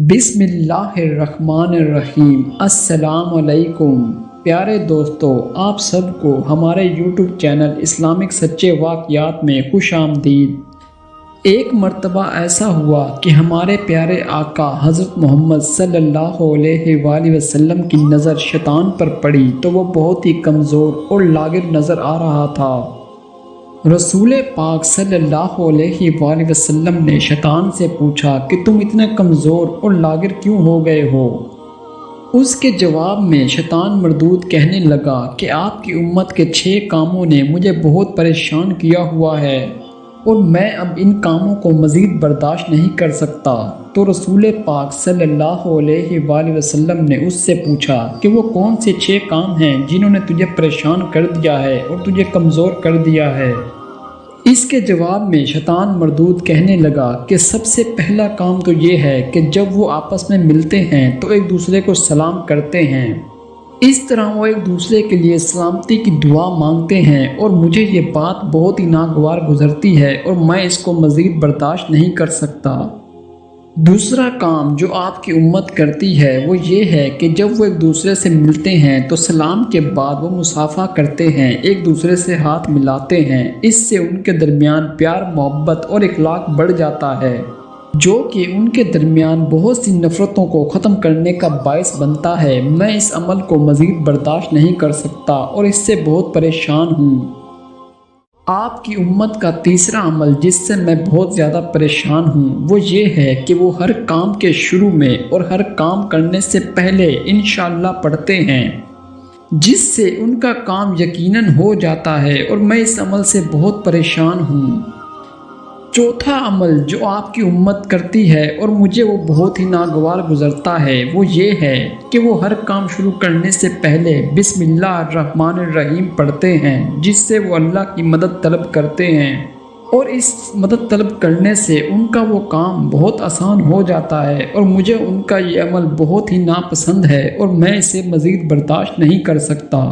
بسم اللہ الرحمن الرحیم۔ السلام علیکم پیارے دوستو، آپ سب کو ہمارے یوٹیوب چینل اسلامک سچے واقعات میں خوش آمدید۔ ایک مرتبہ ایسا ہوا کہ ہمارے پیارے آقا حضرت محمد صلی اللہ علیہ وآلہ وسلم کی نظر شیطان پر پڑی تو وہ بہت ہی کمزور اور لاغر نظر آ رہا تھا۔ رسول پاک صلی اللہ علیہ وآلہ وسلم نے شیطان سے پوچھا کہ تم اتنے کمزور اور لاغر کیوں ہو گئے ہو؟ اس کے جواب میں شیطان مردود کہنے لگا کہ آپ کی امت کے 6 کاموں نے مجھے بہت پریشان کیا ہوا ہے اور میں اب ان کاموں کو مزید برداشت نہیں کر سکتا۔ تو رسول پاک صلی اللہ علیہ وآلہ وسلم نے اس سے پوچھا کہ وہ کون سے 6 کام ہیں جنہوں نے تجھے پریشان کر دیا ہے اور تجھے کمزور کر دیا ہے؟ اس کے جواب میں شیطان مردود کہنے لگا کہ سب سے پہلا کام تو یہ ہے کہ جب وہ آپس میں ملتے ہیں تو ایک دوسرے کو سلام کرتے ہیں، اس طرح وہ ایک دوسرے کے لیے سلامتی کی دعا مانگتے ہیں، اور مجھے یہ بات بہت ہی ناگوار گزرتی ہے اور میں اس کو مزید برداشت نہیں کر سکتا۔ دوسرا کام جو آپ کی امت کرتی ہے وہ یہ ہے کہ جب وہ ایک دوسرے سے ملتے ہیں تو سلام کے بعد وہ مصافحہ کرتے ہیں، ایک دوسرے سے ہاتھ ملاتے ہیں۔ اس سے ان کے درمیان پیار، محبت اور اخلاق بڑھ جاتا ہے، جو کہ ان کے درمیان بہت سی نفرتوں کو ختم کرنے کا باعث بنتا ہے۔ میں اس عمل کو مزید برداشت نہیں کر سکتا اور اس سے بہت پریشان ہوں۔ آپ کی امت کا تیسرا عمل جس سے میں بہت زیادہ پریشان ہوں وہ یہ ہے کہ وہ ہر کام کے شروع میں اور ہر کام کرنے سے پہلے انشاءاللہ پڑھتے ہیں، جس سے ان کا کام یقیناً ہو جاتا ہے، اور میں اس عمل سے بہت پریشان ہوں۔ چوتھا عمل جو آپ کی امت کرتی ہے اور مجھے وہ بہت ہی ناگوار گزرتا ہے وہ یہ ہے کہ وہ ہر کام شروع کرنے سے پہلے بسم اللہ الرحمن الرحیم پڑھتے ہیں، جس سے وہ اللہ کی مدد طلب کرتے ہیں، اور اس مدد طلب کرنے سے ان کا وہ کام بہت آسان ہو جاتا ہے، اور مجھے ان کا یہ عمل بہت ہی ناپسند ہے اور میں اسے مزید برداشت نہیں کر سکتا۔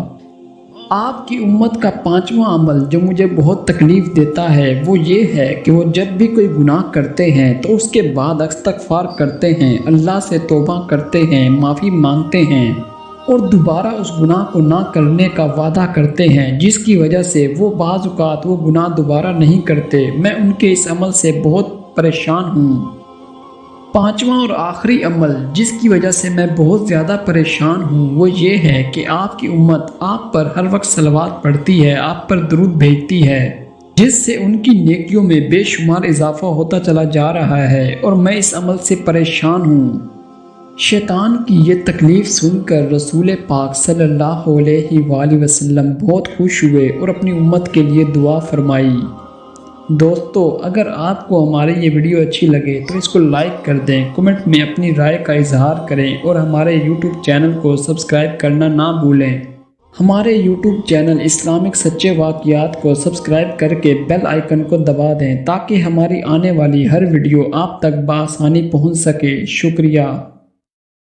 آپ کی امت کا 5واں عمل جو مجھے بہت تکلیف دیتا ہے وہ یہ ہے کہ وہ جب بھی کوئی گناہ کرتے ہیں تو اس کے بعد استغفار کرتے ہیں، اللہ سے توبہ کرتے ہیں، معافی مانگتے ہیں، اور دوبارہ اس گناہ کو نہ کرنے کا وعدہ کرتے ہیں، جس کی وجہ سے وہ بعض اوقات وہ گناہ دوبارہ نہیں کرتے۔ میں ان کے اس عمل سے بہت پریشان ہوں۔ 5واں اور آخری عمل جس کی وجہ سے میں بہت زیادہ پریشان ہوں وہ یہ ہے کہ آپ کی امت آپ پر ہر وقت صلوات پڑھتی ہے، آپ پر درود بھیجتی ہے، جس سے ان کی نیکیوں میں بے شمار اضافہ ہوتا چلا جا رہا ہے، اور میں اس عمل سے پریشان ہوں۔ شیطان کی یہ تکلیف سن کر رسول پاک صلی اللہ علیہ وآلہ وسلم بہت خوش ہوئے اور اپنی امت کے لیے دعا فرمائی۔ دوستو، اگر آپ کو ہماری یہ ویڈیو اچھی لگے تو اس کو لائک کر دیں، کمنٹ میں اپنی رائے کا اظہار کریں، اور ہمارے یوٹیوب چینل کو سبسکرائب کرنا نہ بھولیں۔ ہمارے یوٹیوب چینل اسلامک سچے واقعات کو سبسکرائب کر کے بیل آئیکن کو دبا دیں تاکہ ہماری آنے والی ہر ویڈیو آپ تک بآسانی پہنچ سکے۔ شکریہ۔